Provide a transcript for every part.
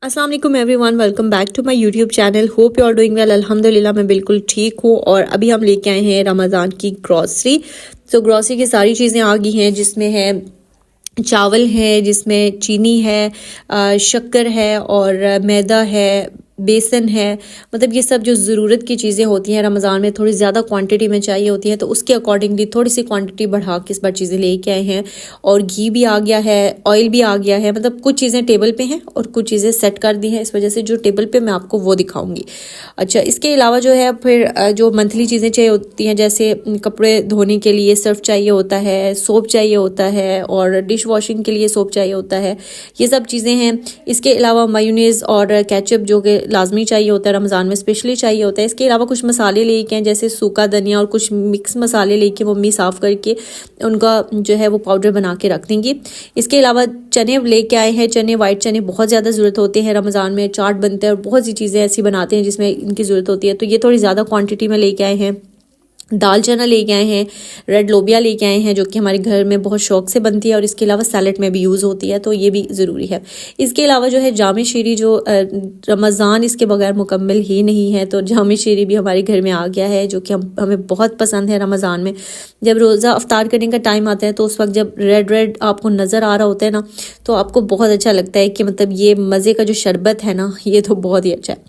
अस्सलाम वालेकुम everyone, welcome back to my YouTube channel. Hope you are doing well. अल्हम्दुलिल्लाह मैं बिल्कुल ठीक हूँ। और अभी हम लेके आए हैं रमज़ान की ग्रॉसरी। तो ग्रॉसरी की सारी चीज़ें आ गई हैं, जिसमें है चावल है, जिसमें चीनी है, शक्कर है और मैदा है, बेसन है। मतलब ये सब जो ज़रूरत की चीज़ें होती हैं रमज़ान में थोड़ी ज़्यादा क्वांटिटी में चाहिए होती है, तो उसके अकॉर्डिंगली थोड़ी सी क्वांटिटी बढ़ा के इस बार चीज़ें लेके आए हैं। और घी भी आ गया है, ऑयल भी आ गया है। मतलब कुछ चीज़ें टेबल पे हैं और कुछ चीज़ें सेट कर दी हैं, इस वजह से जो टेबल पे मैं आपको वो दिखाऊंगी। अच्छा, इसके अलावा जो है फिर जो मंथली चीज़ें चाहिए होती हैं, जैसे कपड़े धोने के लिए सर्फ चाहिए होता है, सोप चाहिए होता है और डिश वॉशिंग के लिए सोप चाहिए होता है। ये सब चीज़ें हैं। इसके अलावा मायोनीज़ और केचप जो कि लाजमी चाहिए होता है, रमज़ान में स्पेशली चाहिए होता है। इसके अलावा कुछ मसाले लेके हैं, जैसे सूखा धनिया और कुछ मिक्स मसाले लेके मम्मी साफ़ करके उनका जो है वो पाउडर बना के रख देंगी। इसके अलावा चने लेके आए हैं। चने, वाइट चने बहुत ज़्यादा ज़रूरत होते हैं रमज़ान में। चाट बनता है और बहुत सी चीज़ें ऐसी बनाते हैं जिसमें इनकी ज़रूरत होती है, तो ये थोड़ी ज़्यादा क्वांटिटी में लेके आए हैं। दाल चना लेके आए हैं, रेड लोबिया लेके आए हैं जो कि हमारे घर में बहुत शौक से बनती है और इसके अलावा सैलेड में भी यूज़ होती है, तो ये भी ज़रूरी है। इसके अलावा जो है जामे शीरी, जो रमज़ान इसके बगैर मुकम्मल ही नहीं है, तो जामे शीरी भी हमारे घर में आ गया है, जो कि हमें बहुत पसंद है। रमज़ान में जब रोज़ा अफ्तार करने का टाइम आता है तो उस वक्त जब रेड रेड आपको नज़र आ रहा होता है ना, तो आपको बहुत अच्छा लगता है कि मतलब ये मज़े का जो शरबत है ना, ये तो बहुत ही अच्छा है।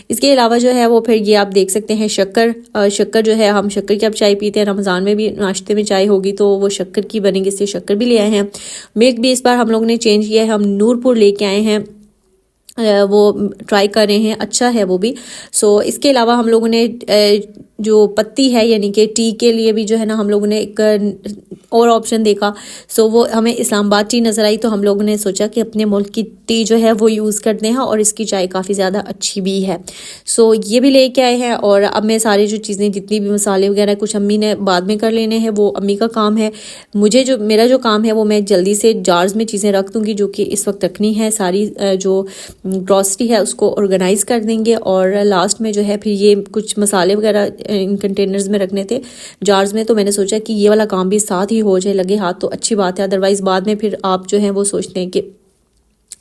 इसके अलावा जो है वो फिर ये आप देख सकते हैं शक्कर जो है, हम शक्कर की अब चाय पीते हैं, रमज़ान में भी नाश्ते में चाय होगी तो वो शक्कर की बनेगी, इसलिए शक्कर भी ले आए हैं। मिल्क भी इस बार हम लोगों ने चेंज किया है, हम नूरपुर लेके आए हैं, वो ट्राई कर रहे हैं, अच्छा है वो भी। सो इसके अलावा हम लोगों ने जो पत्ती है, यानी कि टी के लिए भी जो है ना, हम लोगों ने एक और ऑप्शन देखा। सो वो हमें इस्लामाबाद टी नज़र आई, तो हम लोगों ने सोचा कि अपने मुल्क की टी जो है वो यूज़ करते हैं और इसकी चाय काफ़ी ज़्यादा अच्छी भी है। सो ये भी लेके आए हैं। और अब मैं सारी जो चीज़ें, जितनी भी मसाले वगैरह, कुछ अम्मी ने बाद में कर लेने हैं, वो अम्मी का काम है। मेरा जो काम है वो मैं जल्दी से जार्स में चीज़ें रख दूँगी, जो कि इस वक्त रखनी है। सारी जो ग्रॉसरी है उसको ऑर्गेनाइज़ कर देंगे और लास्ट में जो है फिर ये कुछ मसाले वगैरह इन कंटेनर्स में रखने थे, जार्स में, तो मैंने सोचा कि ये वाला काम भी साथ ही हो जाए, लगे हाथ तो अच्छी बात है। अदरवाइज़ बाद में फिर आप जो हैं वो सोचते हैं कि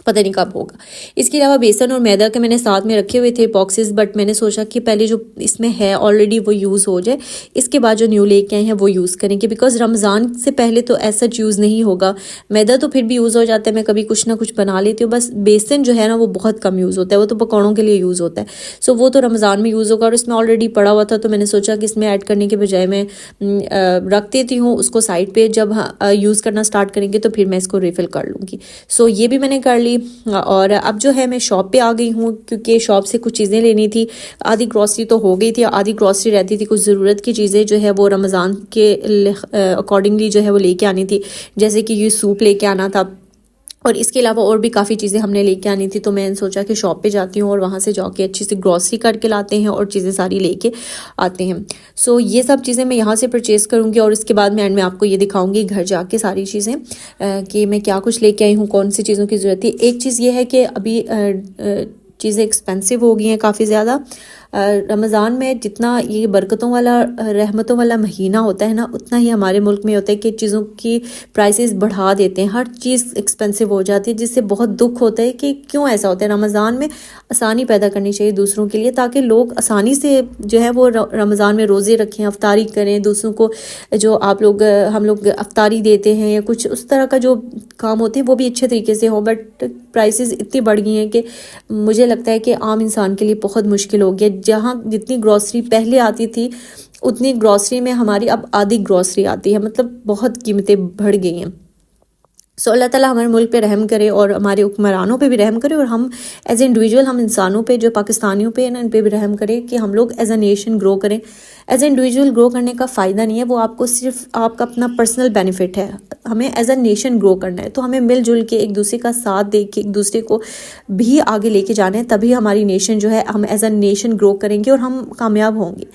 पता नहीं कब होगा। इसके अलावा बेसन और मैदा के मैंने साथ में रखे हुए थे बॉक्सेस, बट मैंने सोचा कि पहले जो इसमें है ऑलरेडी वो यूज़ हो जाए, इसके बाद जो न्यू लेके आए हैं वो यूज़ करेंगे, बिकॉज रमज़ान से पहले तो ऐसा यूज़ नहीं होगा। मैदा तो फिर भी यूज़ हो जाता है, मैं कभी कुछ ना कुछ बना लेती हूँ, बस बेसन जो है ना वो बहुत कम यूज़ होता है, वो तो पकौड़ों के लिए यूज़ होता है। सो वो तो रमज़ान में यूज़ होगा और इसमें ऑलरेडी पड़ा हुआ था, तो मैंने सोचा कि इसमें ऐड करने के बजाय मैं रख देती हूँ उसको साइड पर, जब यूज़ करना स्टार्ट करेंगे तो फिर मैं इसको रिफ़िल कर लूँगी। सो ये भी मैंने कर ली। और अब जो है मैं शॉप पे आ गई हूँ, क्योंकि शॉप से कुछ चीज़ें लेनी थी। आधी ग्रॉसरी तो हो गई थी, आधी ग्रॉसरी रहती थी, कुछ ज़रूरत की चीज़ें जो है वो रमज़ान के अकॉर्डिंगली जो है वो लेके आनी थी, जैसे कि ये सूप लेके आना था और इसके अलावा और भी काफ़ी चीज़ें हमने लेके आनी थी। तो मैंने सोचा कि शॉप पे जाती हूँ और वहाँ से जाके अच्छी सी ग्रॉसरी करके लाते हैं और चीज़ें सारी लेके आते हैं। सो ये सब चीज़ें मैं यहाँ से परचेज़ करूँगी और इसके बाद मैं एंड में आपको ये दिखाऊँगी घर जाके सारी चीज़ें कि मैं क्या कुछ लेके आई हूँ, कौन सी चीज़ों की ज़रूरत थी। एक चीज़ ये है कि अभी चीज़ें एक्सपेंसिव हो गई हैं काफ़ी ज़्यादा। रमज़ान में जितना ये बरकतों वाला, रहमतों वाला महीना होता है ना, उतना ही हमारे मुल्क में होता है कि चीज़ों की प्राइसेस बढ़ा देते हैं, हर चीज़ एक्सपेंसिव हो जाती है, जिससे बहुत दुख होता है कि क्यों ऐसा होता है। रमज़ान में आसानी पैदा करनी चाहिए दूसरों के लिए, ताकि लोग आसानी से जो है वो रमज़ान में रोज़े रखें, अफ्तारी करें, दूसरों को जो हम लोग अफ्तारी देते हैं या कुछ उस तरह का जो काम होते हैं वो भी अच्छे तरीके से हो। बट प्राइसेस इतनी बढ़ गई हैं कि मुझे लगता है कि आम इंसान के लिए बहुत मुश्किल हो गया। जहाँ जितनी ग्रॉसरी पहले आती थी उतनी ग्रॉसरी में हमारी अब आधी ग्रॉसरी आती है, मतलब बहुत कीमतें बढ़ गई हैं। सो अल्लाह ताला हमारे मुल्क पे रहम करे और हमारे हुक्मरानों पे भी रहम करे, और हम एज ए इंडिविजुअल, हम इंसानों पे, जो पाकिस्तानियों पे ना, इन पे भी रहम करे कि हम लोग एज ए नेशन ग्रो करें। एज ए इंडिविजुअल ग्रो करने का फ़ायदा नहीं है, वो आपको सिर्फ आपका अपना पर्सनल बेनिफिट है। हमें एज ए नेशन ग्रो करना है, तो हमें मिलजुल के एक दूसरे का साथ दे के एक दूसरे को भी आगे लेके जाना है, तभी हमारी नेशन जो है, हम एज ए नेशन ग्रो करेंगे और हम कामयाब होंगे।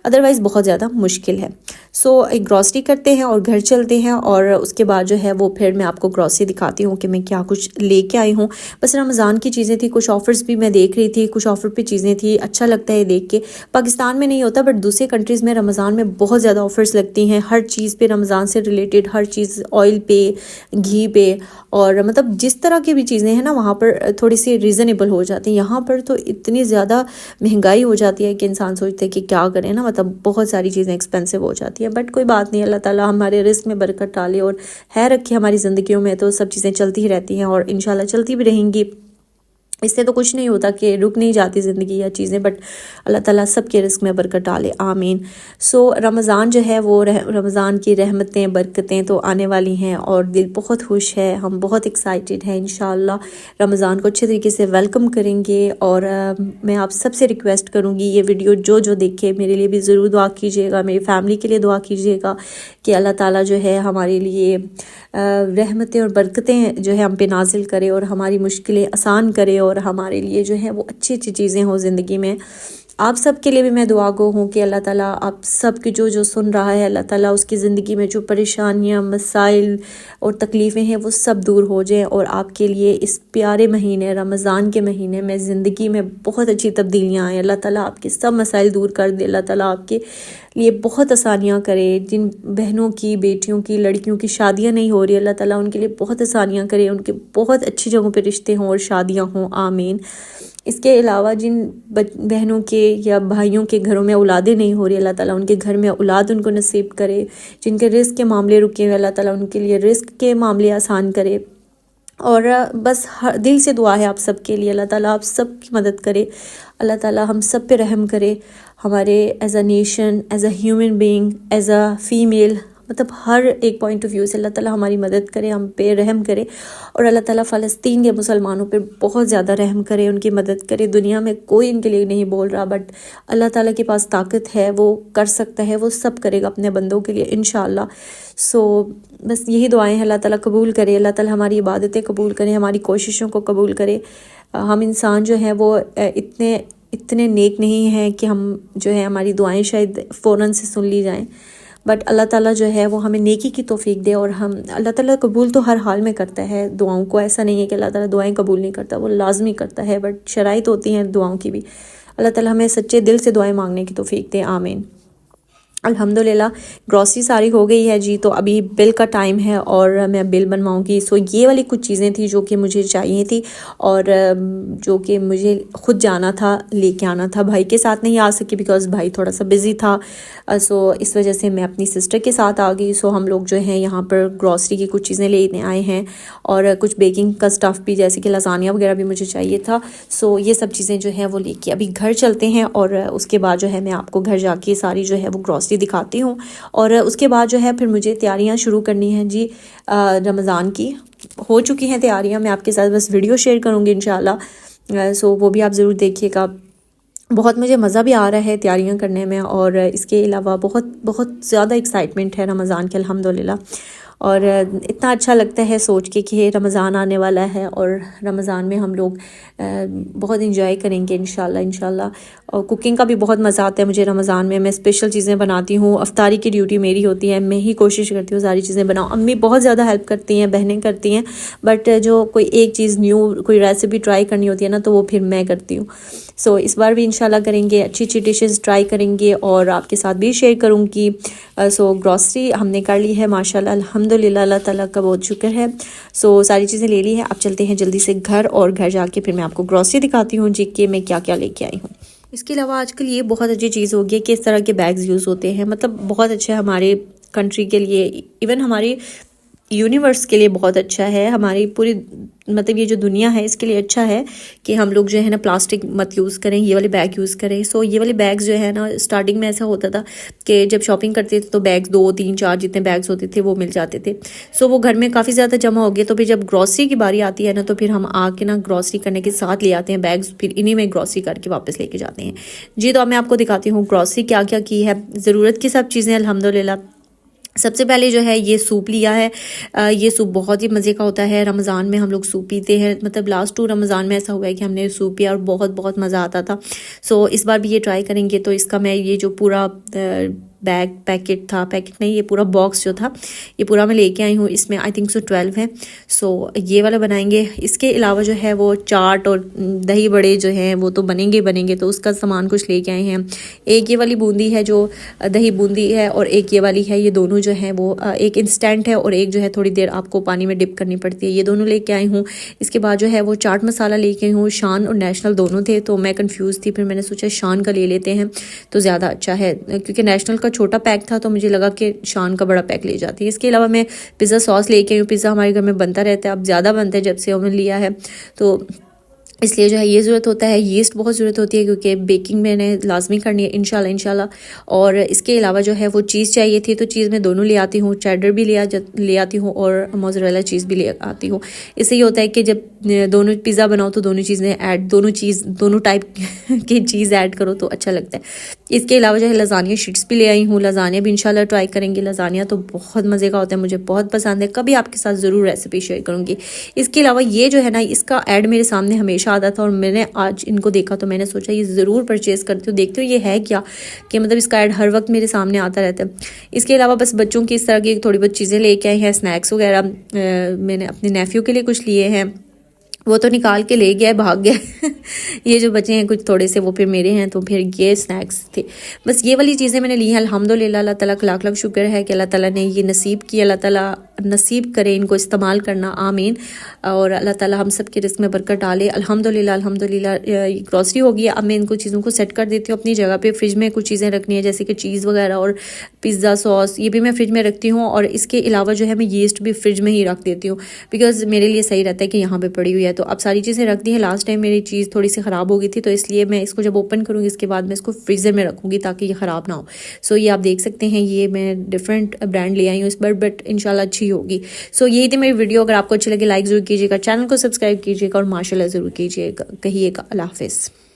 अदरवाइज़ बहुत ज़्यादा मुश्किल है। सो एक ग्रॉसरी करते हैं और घर चलते हैं और उसके बाद जो है वो फिर मैं आपको ग्रॉसरी दिखाती हूँ कि मैं क्या कुछ लेके आई हूँ। बस रमज़ान की चीज़ें थी, कुछ ऑफ़र्स भी मैं देख रही थी, कुछ ऑफ़र पे चीज़ें थी, अच्छा लगता है देख के। पाकिस्तान में नहीं होता, बट दूसरे कंट्रीज़ में रमज़ान में बहुत ज़्यादा ऑफ़र्स लगती हैं, हर चीज़ पे रमज़ान से रिलेटेड, हर चीज़, ऑयल पे, घी पे और मतलब जिस तरह की भी चीज़ें हैं ना वहाँ पर थोड़ी सी रीज़नेबल हो जाती हैं। यहाँ पर तो इतनी ज़्यादा महंगाई हो जाती है कि इंसान सोचते है कि क्या करें ना, मतलब बहुत सारी चीज़ें एक्सपेंसिव हो जाती है। बट कोई बात नहीं, अल्लाह ताला हमारे रिस्क में बरकत डाले और है रखे हमारी ज़िंदगियों में, तो सब चीज़ें चलती ही रहती हैं और इंशाल्लाह चलती भी रहेंगी। इससे तो कुछ नहीं होता कि रुक नहीं जाती ज़िंदगी या चीज़ें, बट अल्लाह ताला सबके रिस्क में बरकत डाले, आमीन। सो रमज़ान जो है वो रमज़ान की रहमतें बरकतें तो आने वाली हैं और दिल बहुत खुश है, हम बहुत एक्साइटेड हैं। इंशाल्लाह रमज़ान को अच्छे तरीके से वेलकम करेंगे। और मैं आप सबसे रिक्वेस्ट करूँगी ये वीडियो जो जो देखे मेरे लिए भी ज़रूर दुआ कीजिएगा, मेरी फैमिली के लिए दुआ कीजिएगा कि अल्लाह ताला जो है हमारे लिए रहमतें और बरकतें जो है हम पे नाजिल करे और हमारी मुश्किलें आसान करे और हमारे लिए जो है वो अच्छी अच्छी चीज़ें हों ज़िंदगी में। आप सब के लिए भी मैं दुआ गो हूँ कि अल्लाह ताला आप सब की जो जो सुन रहा है, अल्लाह ताला उसकी ज़िंदगी में जो परेशानियाँ, मसाइल और तकलीफ़ें हैं वो सब दूर हो जाएं और आपके लिए इस प्यारे महीने रमज़ान के महीने में ज़िंदगी में बहुत अच्छी तब्दीलियाँ आएँ। अल्लाह ताला आपके सब मसाइल दूर कर दे, अल्लाह ताला आपके लिए बहुत आसानियाँ करे। जिन बहनों की, बेटियों की, लड़कियों की शादियाँ नहीं हो रही, अल्लाह ताला उनके लिए बहुत आसानियाँ करे, उनके बहुत अच्छी जगहों पे रिश्ते हों और शादियाँ हों, आमीन। इसके अलावा जिन बहनों के या भाइयों के घरों में औलादें नहीं हो रही, अल्लाह ताला उनके घर में औलाद उनको नसीब करे। जिनके रिस्क के मामले रुके हुए, अल्लाह ताला उनके लिए रिस्क के मामले आसान करे। और बस दिल से दुआ है आप सब के लिए, अल्लाह ताला आप सब की मदद करे, अल्लाह ताला हम सब पे रहम करे। हमारे as a nation, as a human being, as a female, मतलब हर एक पॉइंट ऑफ व्यू से अल्लाह ताला हमारी मदद करे, हम पे रहम करे। और अल्लाह ताला फ़लस्तीन के मुसलमानों पे बहुत ज़्यादा रहम करे, उनकी मदद करे। दुनिया में कोई इनके लिए नहीं बोल रहा, बट अल्लाह ताला के पास ताकत है, वो कर सकता है, वो सब करेगा अपने बंदों के लिए इंशाअल्लाह। सो बस यही दुआएं हैं, अल्लाह ताला कबूल करे, अल्लाह ताला हमारी इबादतें कबूल करे, हमारी कोशिशों को कबूल करे। हम इंसान जो है वो इतने नेक नहीं हैं कि हम जो है हमारी दुआएं शायद फ़ौरन से सुन ली जाएं, बट अल्लाह ताला जो है वो हमें नेकी की तौफीक दे। और हम अल्लाह ताला कबूल तो हर हाल में करता है दुआओं को, ऐसा नहीं है कि अल्लाह ताला दुआएं कबूल नहीं करता, वो लाजमी करता है, बट शराइत होती हैं दुआओं की भी। अल्लाह ताला हमें सच्चे दिल से दुआएं मांगने की तौफीक दे, आमीन। अल्हम्दुलिल्लाह ग्रॉसरी सारी हो गई है जी, तो अभी बिल का टाइम है और मैं बिल बनवाऊंगी। सो ये वाली कुछ चीज़ें थी जो कि मुझे चाहिए थी और जो कि मुझे खुद जाना था, लेके आना था। भाई के साथ नहीं आ सकी बिकॉज़ भाई थोड़ा सा बिज़ी था। सो इस वजह से मैं अपनी सिस्टर के साथ आ गई। सो हम लोग जो हैं यहाँ पर ग्रॉसरी की कुछ चीज़ें लेने आए हैं और कुछ बेकिंग का स्टफ़ भी, जैसे कि लसानिया वगैरह भी मुझे चाहिए था। सो ये सब चीज़ें जो हैं वो लेके अभी घर चलते हैं और उसके बाद जो है मैं आपको घर जाके सारी जो है वो ग्रॉसरी दिखाती हूँ। और उसके बाद जो है फिर मुझे तैयारियाँ शुरू करनी हैं जी। रमज़ान की हो चुकी हैं तैयारियाँ, मैं आपके साथ बस वीडियो शेयर करूँगी इंशाल्लाह। सो वो भी आप ज़रूर देखिएगा। बहुत मुझे मज़ा भी आ रहा है तैयारियां करने में और इसके अलावा बहुत बहुत ज़्यादा एक्साइटमेंट है रमज़ान के, अल्हम्दुलिल्लाह। और इतना अच्छा लगता है सोच के कि रमज़ान आने वाला है और रमज़ान में हम लोग बहुत इंजॉय करेंगे इंशाल्लाह। और कुकिंग का भी बहुत मज़ा आता है मुझे रमज़ान में। मैं स्पेशल चीज़ें बनाती हूँ, अफ्तारी की ड्यूटी मेरी होती है, मैं ही कोशिश करती हूँ सारी चीज़ें बनाऊँ। अम्मी बहुत ज़्यादा हेल्प करती हैं, बहनें करती हैं, बट जो कोई एक चीज़ न्यू, कोई रेसिपी ट्राई करनी होती है ना, तो वो फिर मैं करती हूँ। सो इस बार भी इंशाल्लाह करेंगे, अच्छी अच्छी डिशेस ट्राई करेंगे और आपके साथ भी शेयर करूँगी। सो ग्रॉसरी हमने कर ली है माशाल्लाह, अल्हम्दुलिल्लाह, अल्लाह ताला का बहुत शुक्र है। सो सारी चीज़ें ले ली है। अब चलते हैं जल्दी से घर और घर जाके फिर मैं आपको ग्रॉसरी दिखाती हूँ जी कि मैं क्या क्या लेके आई हूँ। इसके अलावा आजकल ये बहुत अच्छी चीज़ हो गई है कि इस तरह के बैग्स यूज़ होते हैं, मतलब बहुत अच्छा है हमारे कंट्री के लिए, इवन हमारी यूनिवर्स के लिए बहुत अच्छा है, हमारी पूरी मतलब ये जो दुनिया है इसके लिए अच्छा है कि हम लोग जो है ना प्लास्टिक मत यूज़ करें, ये वाले बैग यूज़ करें। सो ये वाले बैग्स जो है ना, स्टार्टिंग में ऐसा होता था कि जब शॉपिंग करते थे तो बैग्स 2 3 4 जितने बैग्स होते थे वो मिल जाते थे। सो वो घर में काफ़ी ज़्यादा जमा हो गए, तो फिर जब ग्रॉसरी की बारी आती है ना, तो फिर हम आके ना ग्रॉसरी करने के साथ ले आते हैं बैग्स, फिर इन्हीं में ग्रॉसरी करके वापस लेके जाते हैं जी। तो अब मैं आपको दिखाती हूँ ग्रॉसरी क्या क्या की है। ज़रूरत की सब चीज़ें अल्हम्दुलिल्लाह। सबसे पहले जो है ये सूप लिया है। ये सूप बहुत ही मज़े का होता है, रमज़ान में हम लोग सूप पीते हैं, मतलब लास्ट 2 रमज़ान में ऐसा हुआ है कि हमने सूप पिया और बहुत बहुत मज़ा आता था। सो इस बार भी ये ट्राई करेंगे। तो इसका मैं ये जो पूरा बैग पैकेट था, पैकेट नहीं ये पूरा बॉक्स जो था ये पूरा मैं लेके आई हूँ। इसमें आई थिंक सो 12 है। सो ये वाला बनाएंगे। इसके अलावा जो है वो चाट और दही बड़े जो हैं वो तो बनेंगे, तो उसका सामान कुछ लेके आए हैं। एक ये वाली बूंदी है जो दही बूंदी है और एक ये वाली है। ये दोनों जो है वो एक इंस्टेंट है और एक जो है थोड़ी देर आपको पानी में डिप करनी पड़ती है। ये दोनों लेके आई हूँ। इसके बाद जो है वो चाट मसाला लेके आई हूँ। शान और नेशनल दोनों थे तो मैं कंफ्यूज थी, फिर मैंने सोचा शान का ले लेते हैं तो ज़्यादा अच्छा है, क्योंकि नेशनल का छोटा पैक था तो मुझे लगा कि शान का बड़ा पैक ले जाती है। इसके अलावा मैं पिज़्ज़ा सॉस लेके आई हूँ। पिज़्ज़ा हमारे घर में बनता रहता है, अब ज़्यादा बनता है जब से ओवन लिया है, तो इसलिए जो है ये ज़रूरत होता है। यीस्ट बहुत ज़रूरत होती है क्योंकि बेकिंग मैंने लाजमी करनी है इंशाल्लाह। और इसके अलावा जो है वो चीज़ चाहिए थी तो चीज़ मैं दोनों ले आती हूँ, चेडर भी ले आती हूँ और मोज़रेला चीज़ भी ले आती हूँ। इससे ये होता है कि जब दोनों पिज़्ज़ा बनाओ तो दोनों टाइप की चीज़ ऐड करो तो अच्छा लगता है। इसके अलावा जो है लजानिया शीट्स भी ले आई हूँ। लजानिया भी इंशाल्लाह ट्राई करेंगे। लजानिया तो बहुत मज़े का होता है, मुझे बहुत पसंद है, कभी आपके साथ ज़रूर रेसिपी शेयर करूँगी। इसके अलावा ये जो है ना इसका ऐड मेरे सामने हमेशा आता था और मैंने आज इनको देखा तो मैंने सोचा ये ज़रूर परचेज़ करती हूँ, देखती हूँ ये है क्या, कि मतलब इसका ऐड हर वक्त मेरे सामने आता रहता है। इसके अलावा बस बच्चों की इस तरह की थोड़ी बहुत चीज़ें लेके आई हैं, स्नैक्स वगैरह मैंने अपने नेफ्यू के लिए कुछ लिए हैं, वो तो निकाल के ले गया, भाग गया ये जो बचे हैं कुछ थोड़े से वो फिर मेरे हैं, तो फिर ये स्नैक्स थे। बस ये वाली चीज़ें मैंने ली हैं। अल्हम्दुलिल्लाह, अल्लाह ताला का लाख लाख शुक्र है कि अल्लाह ताला ने ये नसीब किया। अल्लाह ताला नसीब करे इनको इस्तेमाल करना, आमीन। और अल्लाह ताला हम सब के रिस्क में बरकत डाले। अल्हम्दुलिल्लाह ग्रॉसरी हो गई। अब मैं इनको चीज़ों को सेट कर देती हूँ अपनी जगह पे। फ्रिज में कुछ चीज़ें रखनी है जैसे कि चीज़ वगैरह और पिज़्ज़ा सॉस, ये भी मैं फ्रिज में रखती हूँ। और इसके अलावा जो है मैं यीस्ट भी फ्रिज में ही रख देती हूँ बिकॉज़ मेरे लिए सही रहता है कि यहाँ पर पड़ी हुई है। तो अब सारी चीज़ें रख दी हैं। लास्ट टाइम मेरी चीज़ थोड़ी सी ख़राब हो गई थी तो इसलिए मैं इसको जब ओपन करूँगी इसके बाद मैं इसको फ्रीज़र में रखूँगी ताकि ये ख़राब ना हो। सो ये आप देख सकते हैं, ये मैं डिफरेंट ब्रांड ले आई हूँ इस बार, बट इंशाल्लाह अच्छी होगी। सो यही थी मेरी वीडियो। अगर आपको अच्छी लगे लाइक ज़रूर कीजिएगा, चैनल को सब्सक्राइब कीजिएगा और माशाल्लाह ज़रूर कीजिएगा। कहिएगा अल्लाह हाफ़िज़।